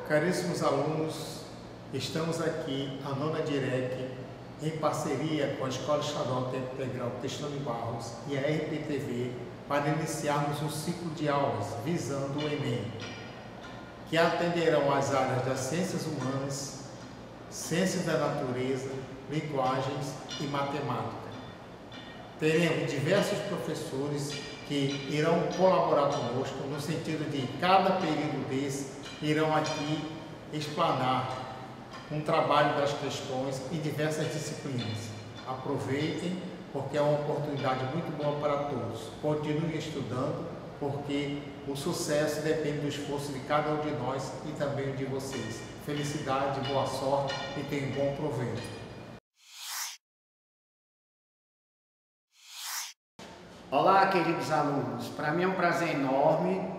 Caríssimos alunos, estamos aqui, a nona DIREC, em parceria com a Escola Estadual Tempo Integral Testão Barros e a RPTV, para iniciarmos um ciclo de aulas visando o Enem, que atenderão as áreas das ciências humanas, ciências da natureza, linguagens e matemática. Teremos diversos professores que irão colaborar conosco no sentido de cada período desse irão aqui explanar um trabalho das questões em diversas disciplinas. Aproveitem, porque é uma oportunidade muito boa para todos. Continuem estudando, porque o sucesso depende do esforço de cada um de nós e também de vocês. Felicidade, boa sorte e tenham bom proveito. Olá, queridos alunos. Para mim é um prazer enorme,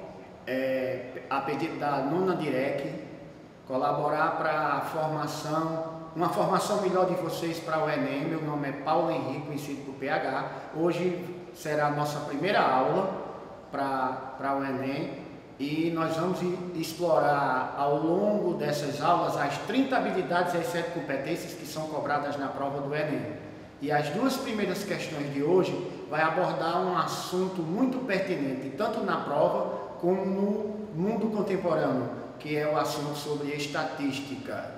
a pedido da nona DIREC, colaborar para uma formação melhor de vocês para o Enem. Meu nome é Paulo Henrique, conhecido por PH. Hoje será a nossa primeira aula para o Enem e nós vamos explorar ao longo dessas aulas as 30 habilidades e as 7 competências que são cobradas na prova do Enem. E as duas primeiras questões de hoje vai abordar um assunto muito pertinente, tanto na prova como no mundo contemporâneo, que é o assunto sobre estatística.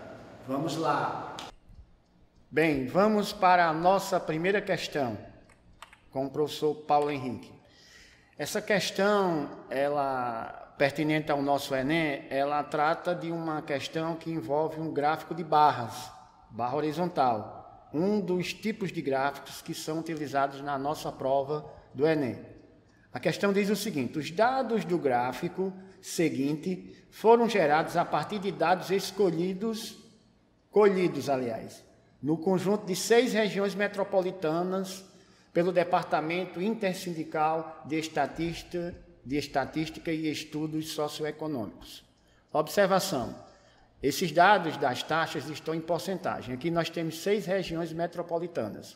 Vamos lá. Bem, vamos para a nossa primeira questão, com o professor Paulo Henrique. Essa questão, ela pertinente ao nosso Enem, ela trata de uma questão que envolve um gráfico de barras, barra horizontal. Um dos tipos de gráficos que são utilizados na nossa prova do Enem. A questão diz o seguinte: os dados do gráfico seguinte foram gerados a partir de dados colhidos, no conjunto de 6 regiões metropolitanas pelo Departamento Intersindical de Estatística e Estudos Socioeconômicos. Observação: esses dados das taxas estão em porcentagem. Aqui nós temos 6 regiões metropolitanas.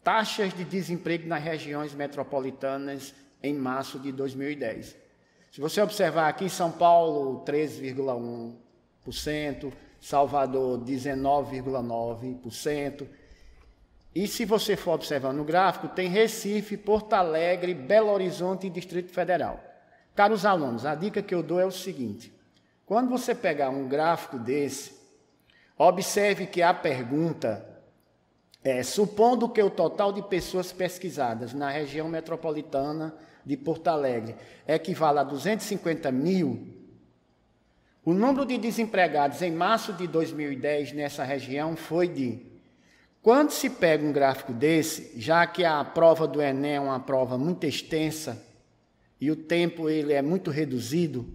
Taxas de desemprego nas regiões metropolitanas em março de 2010. Se você observar aqui, São Paulo, 13,1%, Salvador, 19,9%. E se você for observar no gráfico, tem Recife, Porto Alegre, Belo Horizonte e Distrito Federal. Caros alunos, a dica que eu dou é o seguinte: quando você pegar um gráfico desse, observe que a pergunta é: supondo que o total de pessoas pesquisadas na região metropolitana de Porto Alegre equivala a 250 mil, o número de desempregados em março de 2010 nessa região foi de... Quando se pega um gráfico desse, já que a prova do Enem é uma prova muito extensa e o tempo ele é muito reduzido,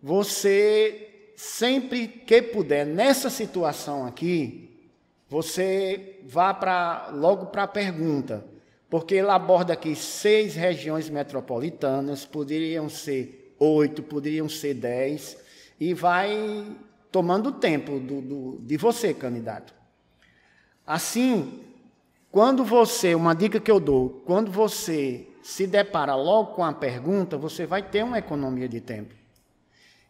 você, sempre que puder, nessa situação aqui, você vá logo para a pergunta, porque ele aborda aqui 6 regiões metropolitanas, poderiam ser 8, poderiam ser 10, e vai tomando o tempo de você, candidato. Assim, uma dica que eu dou, quando você se depara logo com a pergunta, você vai ter uma economia de tempo.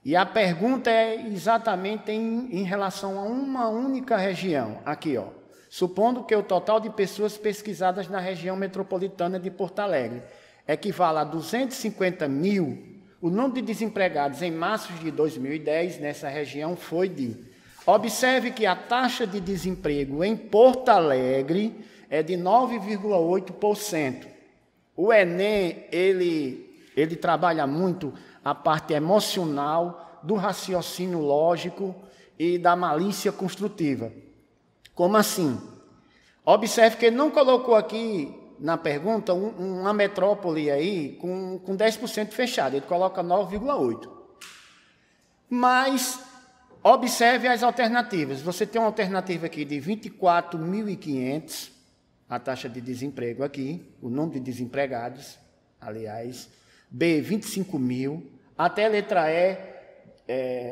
E a pergunta é exatamente em relação a uma única região. Aqui, ó. Supondo que o total de pessoas pesquisadas na região metropolitana de Porto Alegre equivala a 250 mil, o número de desempregados em março de 2010 nessa região foi de... Observe que a taxa de desemprego em Porto Alegre é de 9,8%. O Enem, ele trabalha muito a parte emocional, do raciocínio lógico e da malícia construtiva. Como assim? Observe que ele não colocou aqui na pergunta uma metrópole aí com 10% fechado, ele coloca 9,8%. Mas observe as alternativas. Você tem uma alternativa aqui de 24.500, a taxa de desemprego aqui, o número de desempregados, aliás. B, 25 mil. Até a letra E,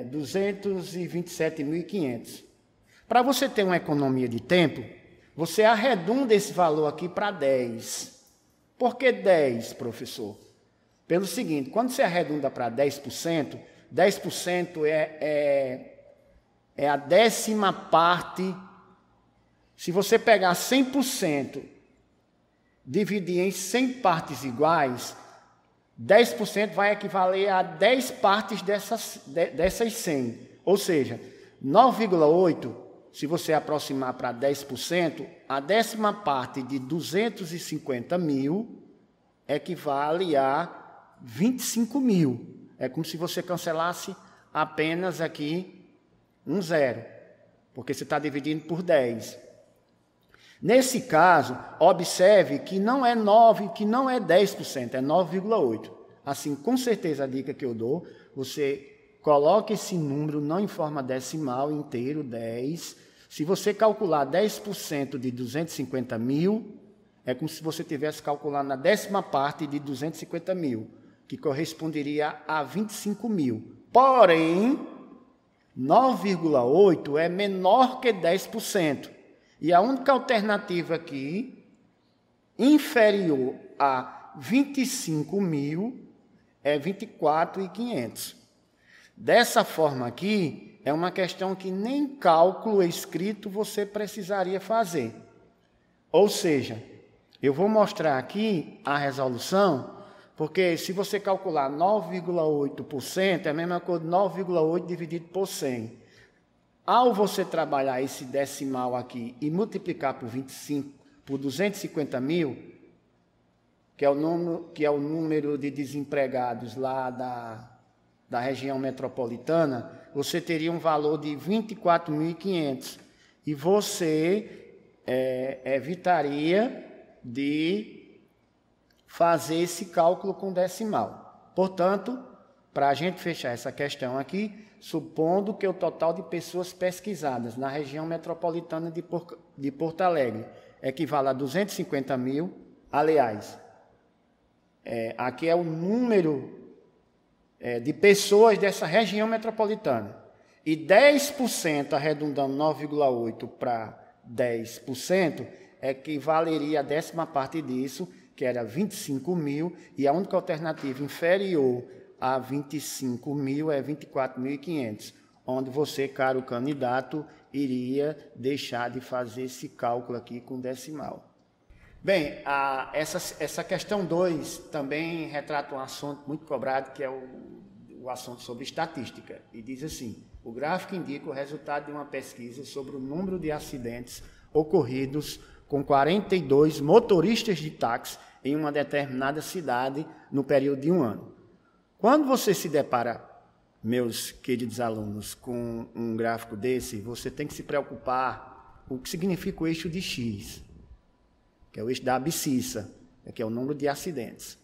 227.500. Para você ter uma economia de tempo, você arredonda esse valor aqui para 10. Por que 10, professor? Pelo seguinte, quando você arredonda para 10%, 10% é a 10ª parte. Se você pegar 100%, dividir em 100 partes iguais, 10% vai equivaler a 10 partes dessas 100. Ou seja, 9,8, se você aproximar para 10%, a 10ª parte de 250 mil equivale a 25 mil. É como se você cancelasse apenas aqui um zero, porque você está dividindo por 10. Nesse caso, observe que não é 10%, é 9,8%. Assim, com certeza a dica que eu dou, você coloque esse número não em forma decimal, inteiro, 10. Se você calcular 10% de 250 mil, é como se você estivesse calculando a 10ª parte de 250 mil, que corresponderia a 25 mil. Porém, 9,8% é menor que 10%. E a única alternativa aqui, inferior a 25 mil, é 24.500. Dessa forma aqui, é uma questão que nem cálculo escrito você precisaria fazer. Ou seja, eu vou mostrar aqui a resolução, porque se você calcular 9,8%, é a mesma coisa de 9,8 dividido por 100. Ao você trabalhar esse decimal aqui e multiplicar por 25, por 250 mil, que é o número de desempregados lá da região metropolitana, você teria um valor de 24.500. E você evitaria de fazer esse cálculo com decimal. Portanto, para a gente fechar essa questão aqui, supondo que o total de pessoas pesquisadas na região metropolitana de Porto Alegre equivale a 250 mil, aliás, aqui é o número de pessoas dessa região metropolitana, e 10%, arredondando 9,8% para 10%, equivaleria a 10ª parte disso, que era 25 mil, e a única alternativa inferior a 25 mil é 24.500, onde você, caro candidato, iria deixar de fazer esse cálculo aqui com decimal. Bem, essa questão 2 também retrata um assunto muito cobrado, que é o assunto sobre estatística, e diz assim: o gráfico indica o resultado de uma pesquisa sobre o número de acidentes ocorridos com 42 motoristas de táxi em uma determinada cidade no período de um ano. Quando você se depara, meus queridos alunos, com um gráfico desse, você tem que se preocupar com o que significa o eixo de X, que é o eixo da abscissa, que é o número de acidentes.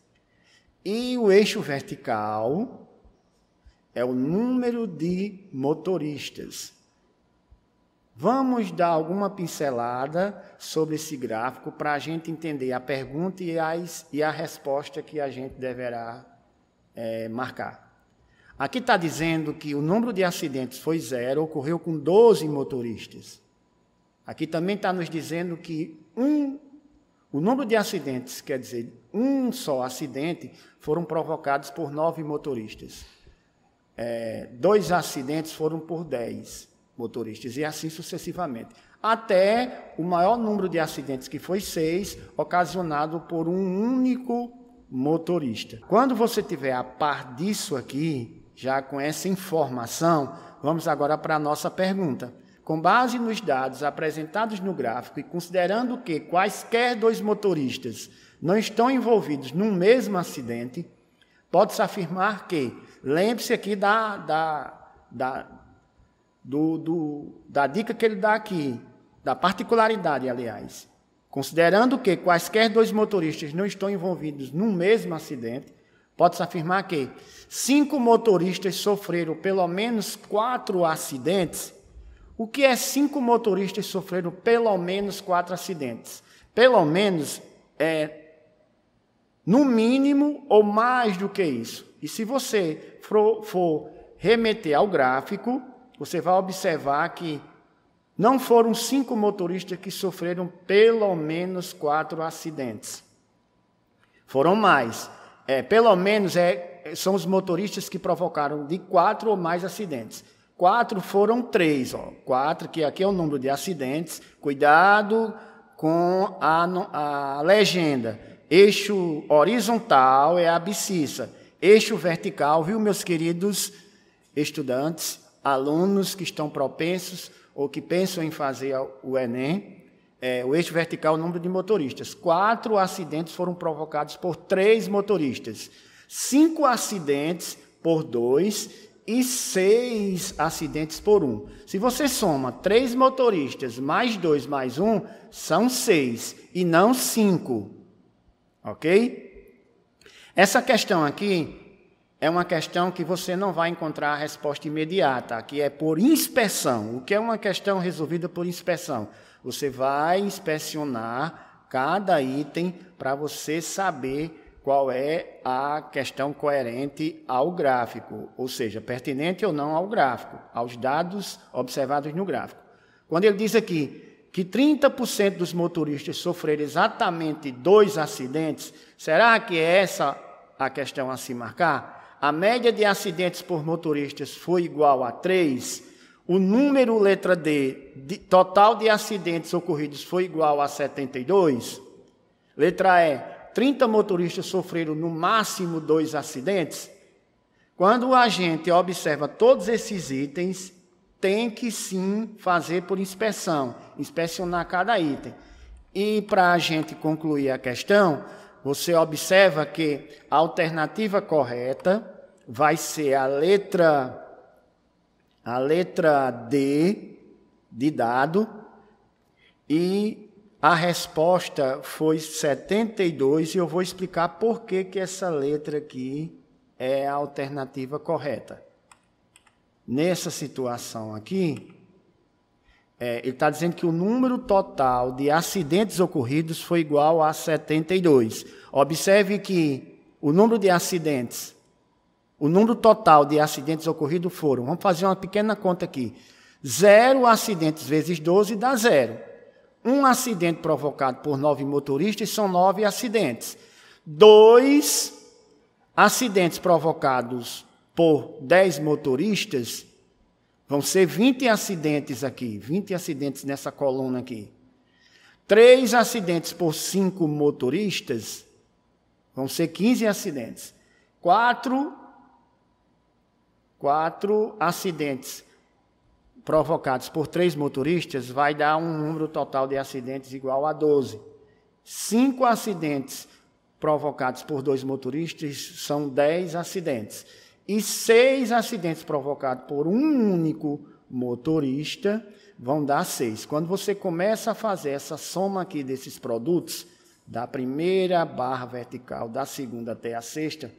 E o eixo vertical é o número de motoristas. Vamos dar alguma pincelada sobre esse gráfico para a gente entender a pergunta e a resposta que a gente deverá marcar. Aqui está dizendo que o número de acidentes foi 0, ocorreu com 12 motoristas. Aqui também está nos dizendo que o número de acidentes, quer dizer, um só acidente, foram provocados por 9 motoristas. 2 acidentes foram por 10 motoristas, e assim sucessivamente. Até o maior número de acidentes, que foi 6, ocasionado por um único motorista. Quando você tiver a par disso aqui, já com essa informação, vamos agora para a nossa pergunta. Com base nos dados apresentados no gráfico e considerando que quaisquer 2 motoristas não estão envolvidos no mesmo acidente, pode-se afirmar que, lembre-se aqui da dica que ele dá aqui, da particularidade, aliás. Considerando que quaisquer 2 motoristas não estão envolvidos no mesmo acidente, pode-se afirmar que 5 motoristas sofreram pelo menos 4 acidentes. O que é 5 motoristas sofreram pelo menos 4 acidentes? Pelo menos no mínimo ou mais do que isso. E se você for remeter ao gráfico, você vai observar que não foram 5 motoristas que sofreram pelo menos 4 acidentes. Foram mais. Pelo menos são os motoristas que provocaram de 4 ou mais acidentes. 4 foram 3, 4, que aqui é o número de acidentes. Cuidado com a legenda. Eixo horizontal é a abscissa. Eixo vertical, viu, meus queridos estudantes, alunos que estão propensos ou que pensam em fazer o Enem, o eixo vertical é o número de motoristas. 4 acidentes foram provocados por 3 motoristas. 5 acidentes por 2 e 6 acidentes por 1. Se você soma 3 motoristas mais 2 mais 1, são 6 e não 5. Ok? Essa questão aqui é uma questão que você não vai encontrar a resposta imediata, que é por inspeção. O que é uma questão resolvida por inspeção? Você vai inspecionar cada item para você saber qual é a questão coerente ao gráfico, ou seja, pertinente ou não ao gráfico, aos dados observados no gráfico. Quando ele diz aqui que 30% dos motoristas sofreram exatamente 2 acidentes, será que é essa a questão a se marcar? A média de acidentes por motoristas foi igual a 3, o número, letra D, total de acidentes ocorridos foi igual a 72, letra E, 30 motoristas sofreram no máximo 2 acidentes. Quando a gente observa todos esses itens, tem que sim fazer por inspeção, inspecionar cada item. E para a gente concluir a questão, você observa que a alternativa correta vai ser a letra D de dado, e a resposta foi 72, e eu vou explicar por que essa letra aqui é a alternativa correta. Nessa situação aqui, ele está dizendo que o número total de acidentes ocorridos foi igual a 72. Observe que o número de acidentes, o número total de acidentes ocorridos foram, vamos fazer uma pequena conta aqui, 0 acidentes vezes 12 dá 0. Um acidente provocado por 9 motoristas são 9 acidentes. 2 acidentes provocados por 10 motoristas vão ser 20 acidentes aqui, 20 acidentes nessa coluna aqui. 3 acidentes por 5 motoristas vão ser 15 acidentes. 4 acidentes provocados por 3 motoristas vai dar um número total de acidentes igual a 12. 5 acidentes provocados por 2 motoristas são 10 acidentes. E 6 acidentes provocados por um único motorista vão dar 6. Quando você começa a fazer essa soma aqui desses produtos, da primeira barra vertical, da segunda até a sexta,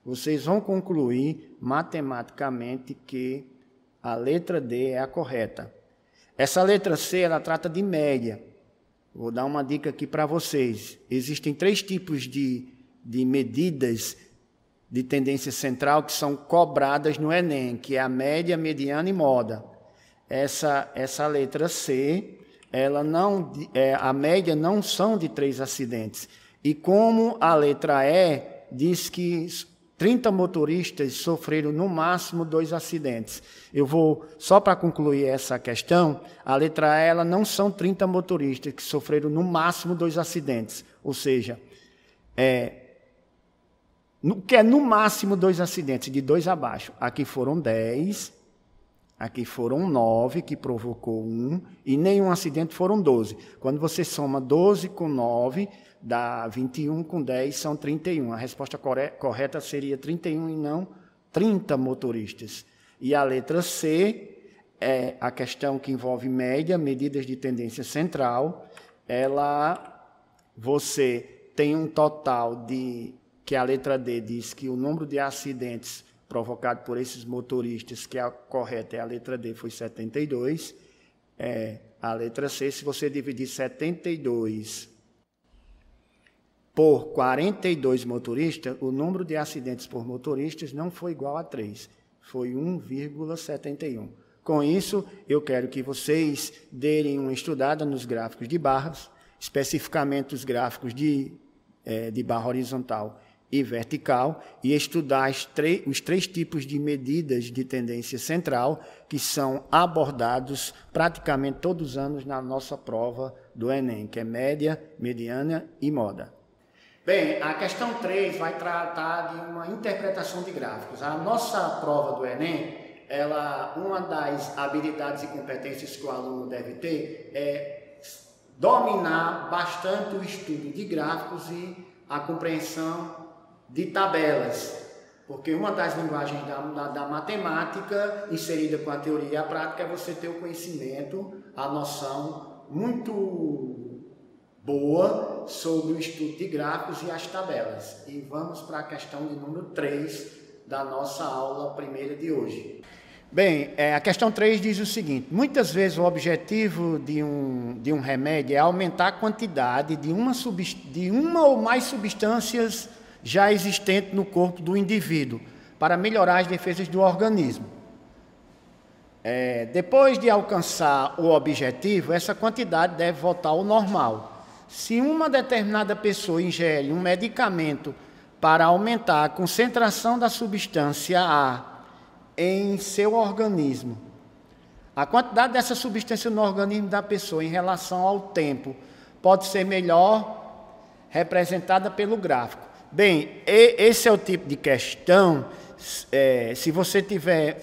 vocês vão concluir matematicamente que a letra D é a correta. Essa letra C, ela trata de média. Vou dar uma dica aqui para vocês. Existem 3 tipos de medidas de tendência central que são cobradas no Enem, que é a média, mediana e moda. Essa letra C, a média não são de 3 acidentes. E como a letra E diz que 30 motoristas sofreram no máximo 2 acidentes. Eu vou, só para concluir essa questão, a letra E, ela não são 30 motoristas que sofreram no máximo 2 acidentes. Ou seja, que é no máximo 2 acidentes, de 2 abaixo. Aqui foram 10, aqui foram 9, que provocou 1, e nenhum acidente foram 12. Quando você soma 12 com 9, dá 21 com 10, são 31. A resposta correta seria 31 e não 30 motoristas. E a letra C é a questão que envolve média, medidas de tendência central. Você tem um total que a letra D diz que o número de acidentes provocado por esses motoristas, que a correta é a letra D, foi 72. A letra C, se você dividir 72 por 42 motoristas, o número de acidentes por motoristas não foi igual a 3, foi 1,71. Com isso, eu quero que vocês deem uma estudada nos gráficos de barras, especificamente os gráficos de barra horizontal e vertical, e estudar os 3 tipos de medidas de tendência central que são abordados praticamente todos os anos na nossa prova do Enem, que é média, mediana e moda. Bem, a questão 3 vai tratar de uma interpretação de gráficos. A nossa prova do Enem, uma das habilidades e competências que o aluno deve ter é dominar bastante o estudo de gráficos e a compreensão de tabelas, porque uma das linguagens da matemática, inserida com a teoria e a prática, é você ter o conhecimento, a noção muito boa sobre o estudo de gráficos e as tabelas. E vamos para a questão de número 3 da nossa aula primeira de hoje. Bem, a questão 3 diz o seguinte: muitas vezes o objetivo de um remédio é aumentar a quantidade de uma ou mais substâncias já existentes no corpo do indivíduo, para melhorar as defesas do organismo. Depois de alcançar o objetivo, essa quantidade deve voltar ao normal. Se uma determinada pessoa ingere um medicamento para aumentar a concentração da substância A em seu organismo, a quantidade dessa substância no organismo da pessoa em relação ao tempo pode ser melhor representada pelo gráfico. Bem, esse é o tipo de questão, se você tiver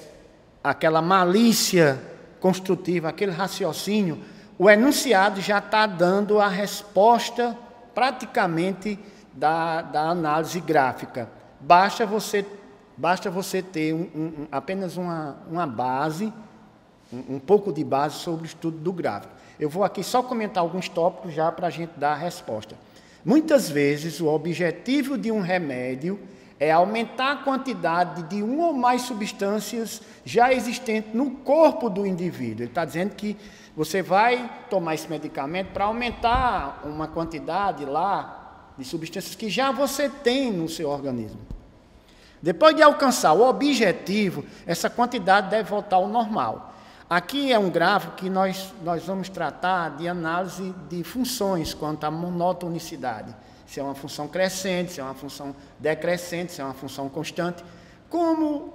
aquela malícia construtiva, aquele raciocínio, o enunciado já está dando a resposta praticamente da análise gráfica. Basta você ter apenas uma base, um pouco de base sobre o estudo do gráfico. Eu vou aqui só comentar alguns tópicos já para a gente dar a resposta. Muitas vezes o objetivo de um remédio é aumentar a quantidade de uma ou mais substâncias já existentes no corpo do indivíduo. Ele está dizendo que você vai tomar esse medicamento para aumentar uma quantidade lá de substâncias que já você tem no seu organismo. Depois de alcançar o objetivo, essa quantidade deve voltar ao normal. Aqui é um gráfico que nós vamos tratar de análise de funções quanto à monotonicidade. Se é uma função crescente, se é uma função decrescente, se é uma função constante. Como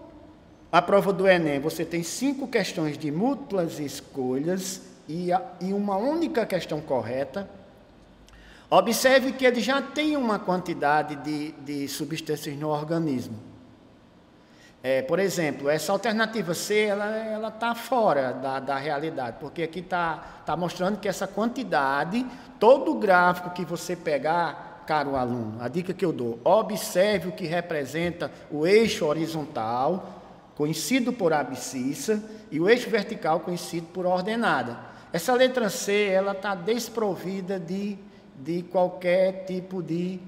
a prova do Enem, você tem 5 questões de múltiplas escolhas e uma única questão correta. Observe que ele já tem uma quantidade de substâncias no organismo. Por exemplo, essa alternativa C, ela está fora da realidade, porque aqui está mostrando que essa quantidade, todo o gráfico que você pegar, caro aluno, a dica que eu dou, observe o que representa o eixo horizontal, conhecido por abscissa, e o eixo vertical, conhecido por ordenada. Essa letra C, ela está desprovida de qualquer tipo de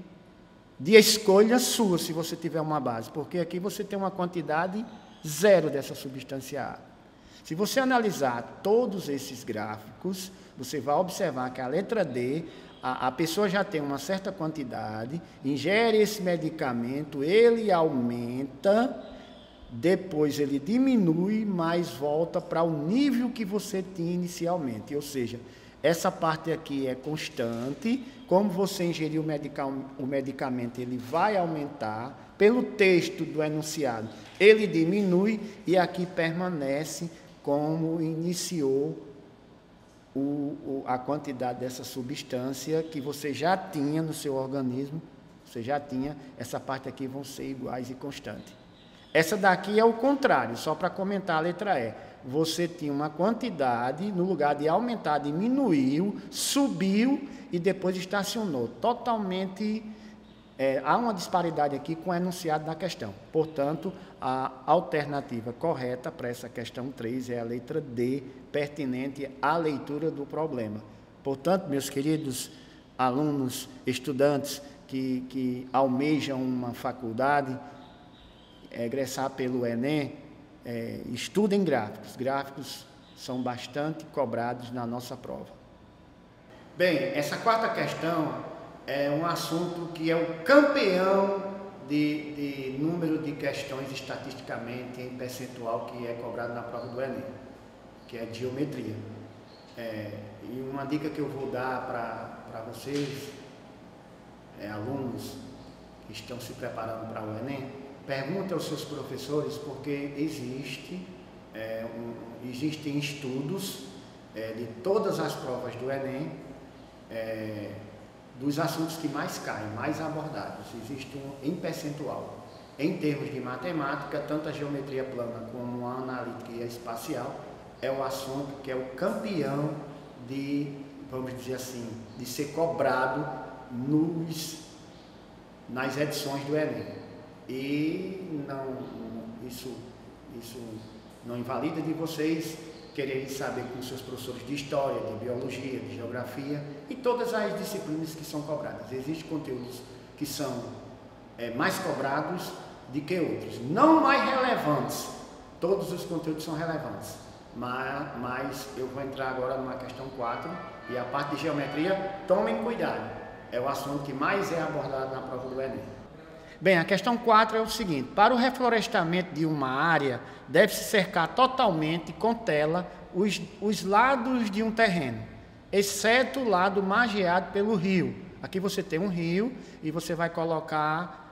escolha sua, se você tiver uma base, porque aqui você tem uma quantidade zero dessa substância A. Se você analisar todos esses gráficos, você vai observar que a letra D, a pessoa já tem uma certa quantidade, ingere esse medicamento, ele aumenta, depois ele diminui, mas volta para o nível que você tinha inicialmente, ou seja, essa parte aqui é constante, como você ingerir o medicamento, ele vai aumentar, pelo texto do enunciado, ele diminui e aqui permanece como iniciou a quantidade dessa substância que você já tinha no seu organismo, você já tinha, essa parte aqui vão ser iguais e constantes. Essa daqui é o contrário, só para comentar a letra E. Você tinha uma quantidade, no lugar de aumentar, diminuiu, subiu e depois estacionou. Totalmente, há uma disparidade aqui com o enunciado da questão. Portanto, a alternativa correta para essa questão 3 é a letra D, pertinente à leitura do problema. Portanto, meus queridos alunos, estudantes que almejam uma faculdade, egressar pelo Enem, estudem gráficos. Gráficos são bastante cobrados na nossa prova. Bem, essa quarta questão é um assunto que é o campeão de número de questões estatisticamente em percentual que é cobrado na prova do Enem, que é geometria. E uma dica que eu vou dar para vocês, alunos estão se preparando para o Enem, pergunte aos seus professores, porque existem estudos de todas as provas do Enem, dos assuntos que mais caem, mais abordados. Existe em percentual. Em termos de matemática, tanto a geometria plana como a analítica e a espacial é o assunto que é o campeão de, vamos dizer assim, de ser cobrado nas edições do Enem. E isso não invalida de vocês quererem saber com seus professores de história, de biologia, de geografia e todas as disciplinas que são cobradas. Existem conteúdos que são mais cobrados do que outros, não mais relevantes. Todos os conteúdos são relevantes, mas eu vou entrar agora numa questão 4 e a parte de geometria, tomem cuidado, é o assunto que mais é abordado na prova do Enem. Bem, a questão 4 é o seguinte: para o reflorestamento de uma área, deve-se cercar totalmente com tela os lados de um terreno, exceto o lado margeado pelo rio. Aqui você tem um rio e você vai colocar,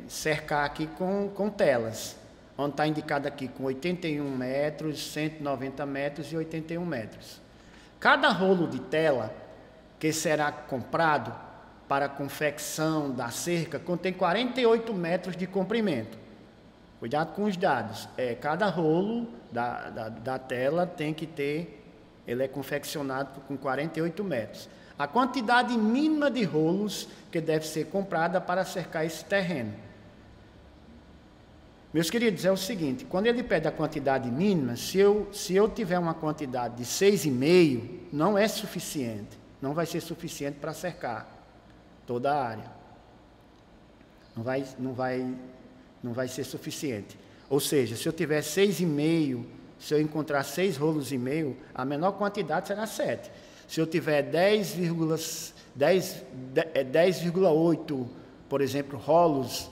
cercar aqui com telas, onde está indicado aqui com 81 metros, 190 metros e 81 metros. Cada rolo de tela que será comprado para a confecção da cerca contém 48 metros de comprimento. Cuidado com os dados. Cada rolo da tela tem que ter, ele é confeccionado com 48 metros. A quantidade mínima de rolos que deve ser comprada para cercar esse terreno. Meus queridos, é o seguinte: quando ele pede a quantidade mínima, se eu tiver uma quantidade de 6,5, não é suficiente. Não vai ser suficiente para cercar toda a área. Não vai ser suficiente. Ou seja, se eu tiver 6,5, se eu encontrar 6 rolos e meio, a menor quantidade será 7. Se eu tiver 10,8, por exemplo, rolos,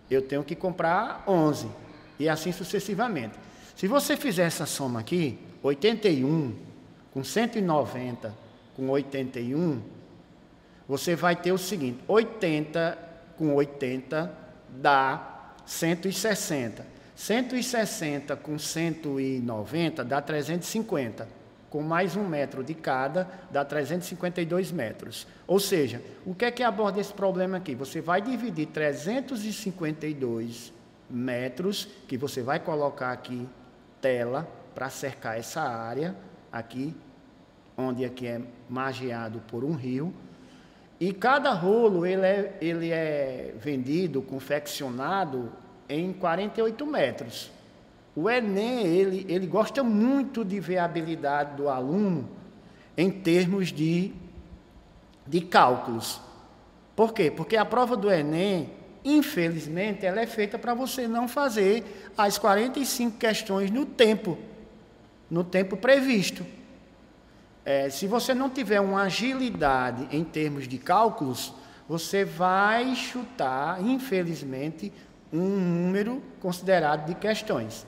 eu tenho que comprar 11, e assim sucessivamente. Se você fizer essa soma aqui, 81 com 190 com 81, você vai ter o seguinte: 80 com 80 dá 160. 160 com 190 dá 350. Com mais 1 metro de cada, dá 352 metros. Ou seja, o que é que aborda esse problema aqui? Você vai dividir 352 metros, que você vai colocar aqui tela para cercar essa área, aqui, onde aqui é margeado por um rio. E cada rolo ele é vendido, confeccionado em 48 metros. O Enem, ele gosta muito de ver a habilidade do aluno em termos de cálculos. Por quê? Porque a prova do Enem, infelizmente, ela é feita para você não fazer as 45 questões no tempo previsto. Se você não tiver uma agilidade em termos de cálculos, você vai chutar, infelizmente, um número considerado de questões.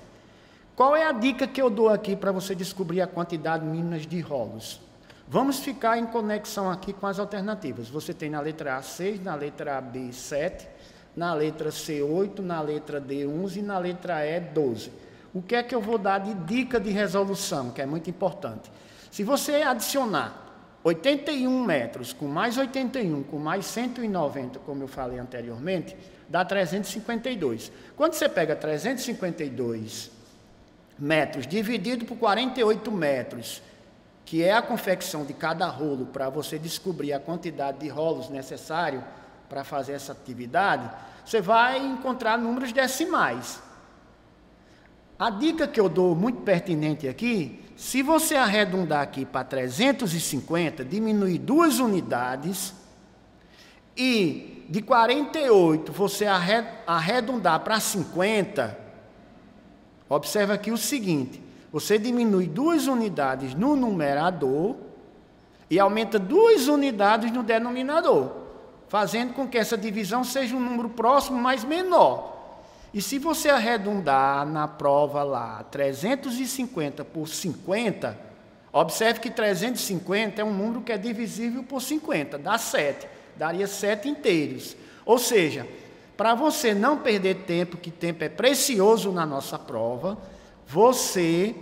Qual é a dica que eu dou aqui para você descobrir a quantidade mínima de rolos? Vamos ficar em conexão aqui com as alternativas. Você tem na letra A 6, na letra B 7, na letra C 8, na letra D 11 e na letra E 12. O que é que eu vou dar de dica de resolução, que é muito importante? Se você adicionar 81 metros com mais 81, com mais 190, como eu falei anteriormente, dá 352. Quando você pega 352 metros dividido por 48 metros, que é a confecção de cada rolo, para você descobrir a quantidade de rolos necessário para fazer essa atividade, você vai encontrar números decimais. A dica que eu dou muito pertinente aqui: se você arredondar aqui para 350, diminuir 2 unidades, e de 48 você arredondar para 50, observa aqui o seguinte: você diminui 2 unidades no numerador e aumenta 2 unidades no denominador, fazendo com que essa divisão seja um número próximo, mas menor. E se você arredondar na prova lá 350 por 50, observe que 350 é um número que é divisível por 50, dá 7. daria 7 inteiros. Ou seja, para você não perder tempo, que tempo é precioso na nossa prova, você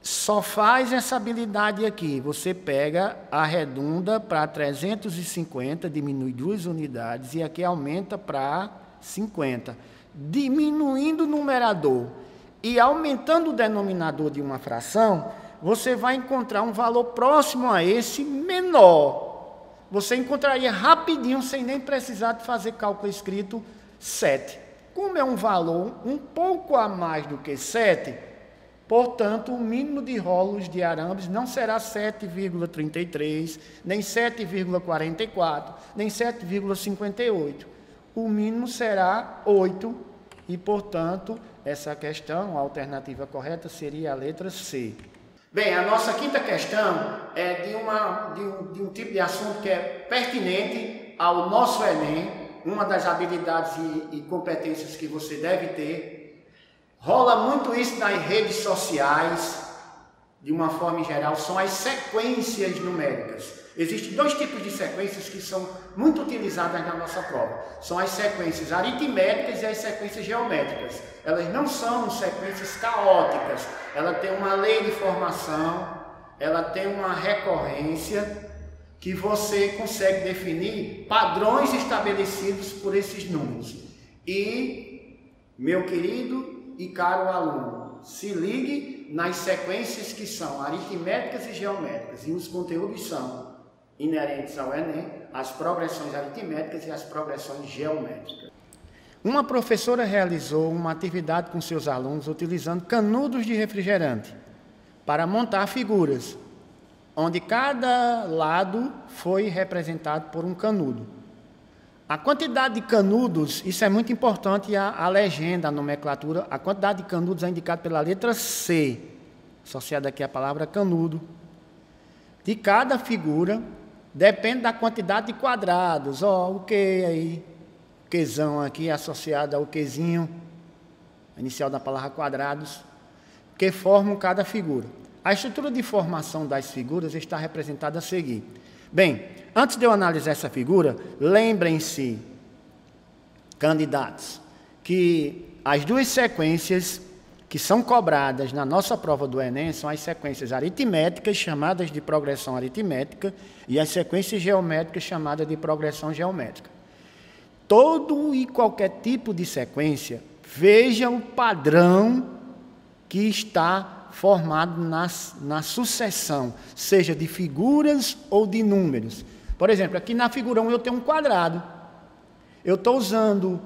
só faz essa habilidade aqui. Você pega, arredonda para 350, diminui 2 unidades, e aqui aumenta para 50. Diminuindo o numerador e aumentando o denominador de uma fração, você vai encontrar um valor próximo a esse menor. Você encontraria rapidinho, sem nem precisar de fazer cálculo escrito, 7. Como é um valor um pouco a mais do que 7, portanto, o mínimo de rolos de arames não será 7,33, nem 7,44, nem 7,58. O mínimo será 8 e, portanto, essa questão, a alternativa correta seria a letra C. Bem, a nossa quinta questão é de um tipo de assunto que é pertinente ao nosso Enem, uma das habilidades e competências que você deve ter. Rola muito isso nas redes sociais, de uma forma em geral, são as sequências numéricas. Existem 2 tipos de sequências que são muito utilizadas na nossa prova. São as sequências aritméticas e as sequências geométricas. Elas não são sequências caóticas. Ela tem uma lei de formação, ela tem uma recorrência que você consegue definir padrões estabelecidos por esses números. E, meu querido e caro aluno, se ligue nas sequências que são aritméticas e geométricas. E os conteúdos são inerentes ao Enem, as progressões aritméticas e as progressões geométricas. Uma professora realizou uma atividade com seus alunos utilizando canudos de refrigerante para montar figuras, onde cada lado foi representado por um canudo. A quantidade de canudos, isso é muito importante, a legenda, a nomenclatura, a quantidade de canudos é indicada pela letra C, associada aqui à palavra canudo. De cada figura, depende da quantidade de quadrados. Ó, o que aí? O quezão aqui associado ao quezinho, inicial da palavra quadrados, que formam cada figura. A estrutura de formação das figuras está representada a seguir. Bem, antes de eu analisar essa figura, lembrem-se, candidatos, que as 2 sequências que são cobradas na nossa prova do Enem são as sequências aritméticas, chamadas de progressão aritmética, e as sequências geométricas, chamadas de progressão geométrica. Todo e qualquer tipo de sequência, veja o padrão que está formado na sucessão, seja de figuras ou de números. Por exemplo, aqui na figura 1 eu tenho um quadrado. Eu estou usando,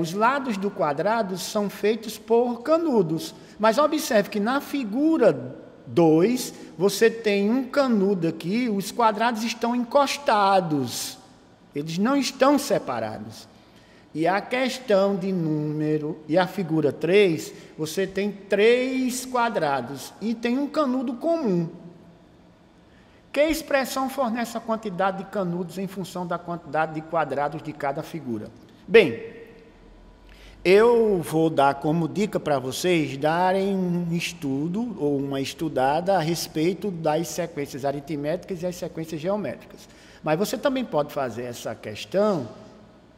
os lados do quadrado são feitos por canudos. Mas observe que na figura 2, você tem um canudo aqui, os quadrados estão encostados. Eles não estão separados. E a questão de número, e a figura 3, você tem 3 quadrados e tem um canudo comum. Que expressão fornece a quantidade de canudos em função da quantidade de quadrados de cada figura? Bem, eu vou dar como dica para vocês darem um estudo ou uma estudada a respeito das sequências aritméticas e as sequências geométricas. Mas você também pode fazer essa questão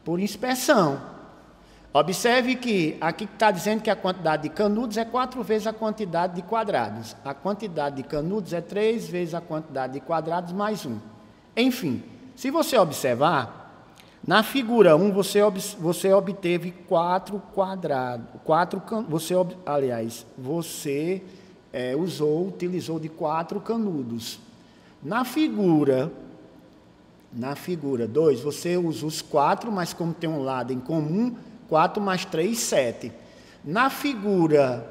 por inspeção. Observe que aqui está dizendo que a quantidade de canudos é 4 vezes a quantidade de quadrados. A quantidade de canudos é 3 vezes a quantidade de quadrados mais 1. Enfim, se você observar, na figura 1 você obteve 4 quadrados. Você utilizou de 4 canudos. Na figura 2, você usa os 4, mas como tem um lado em comum, 4 mais 3, 7. Na figura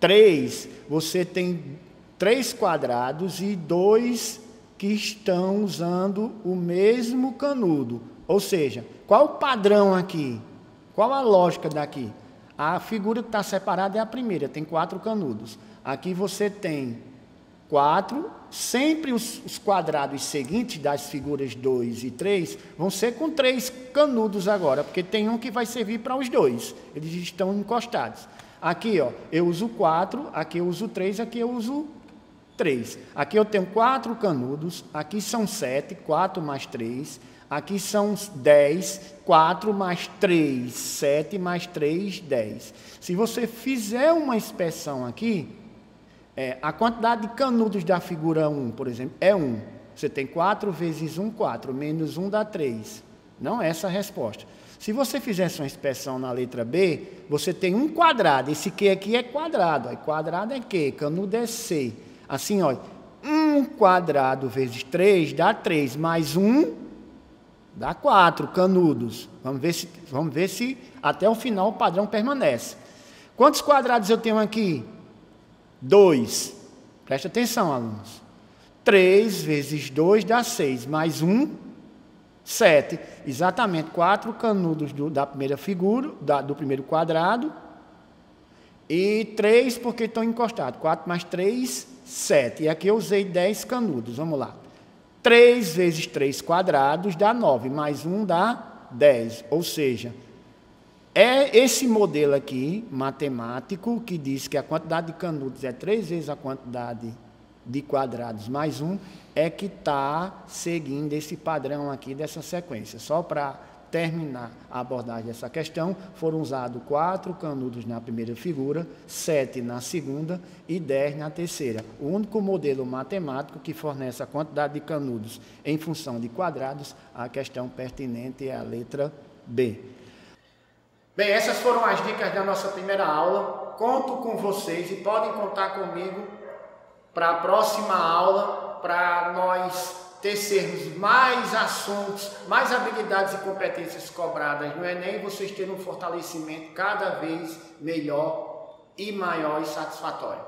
3, você tem 3 quadrados e 2 que estão usando o mesmo canudo. Ou seja, qual o padrão aqui? Qual a lógica daqui? A figura que está separada é a primeira, tem 4 canudos. Aqui você tem 4, sempre os quadrados seguintes das figuras 2 e 3 vão ser com 3 canudos agora, porque tem um que vai servir para os 2, eles estão encostados. Aqui, ó, eu uso 4, aqui eu uso 3, aqui eu uso 3. Aqui eu tenho 4 canudos, aqui são 7, 4 mais 3, aqui são 10, 4 mais 3, 7 mais 3, 10. Se você fizer uma inspeção aqui, a quantidade de canudos da figura 1, por exemplo, é 1. Você tem 4 vezes 1, 4, menos 1 dá 3. Não é essa a resposta. Se você fizesse uma inspeção na letra B, você tem 1 quadrado. Esse Q aqui é quadrado. Aí quadrado é Q, canudo é C. Assim, olha, 1 quadrado vezes 3 dá 3, mais 1 dá 4 canudos. Vamos ver se até o final o padrão permanece. Quantos quadrados eu tenho aqui? 2. Presta atenção, alunos. 3 vezes 2 dá 6, mais 1, 7. Exatamente 4 canudos da primeira figura, do primeiro quadrado. E 3 porque estão encostados. 4 mais 3, 7. E aqui eu usei 10 canudos. Vamos lá. 3 vezes 3 quadrados dá 9, mais 1 dá 10. Ou seja, é esse modelo aqui, matemático, que diz que a quantidade de canudos é 3 vezes a quantidade de quadrados mais 1, é que está seguindo esse padrão aqui dessa sequência. Só para terminar a abordagem dessa questão, foram usados 4 canudos na primeira figura, 7 na segunda e 10 na terceira. O único modelo matemático que fornece a quantidade de canudos em função de quadrados, a questão pertinente é a letra B. Bem, essas foram as dicas da nossa primeira aula. Conto com vocês e podem contar comigo para a próxima aula, para nós tecermos mais assuntos, mais habilidades e competências cobradas no Enem, e vocês terem um fortalecimento cada vez melhor e maior e satisfatório.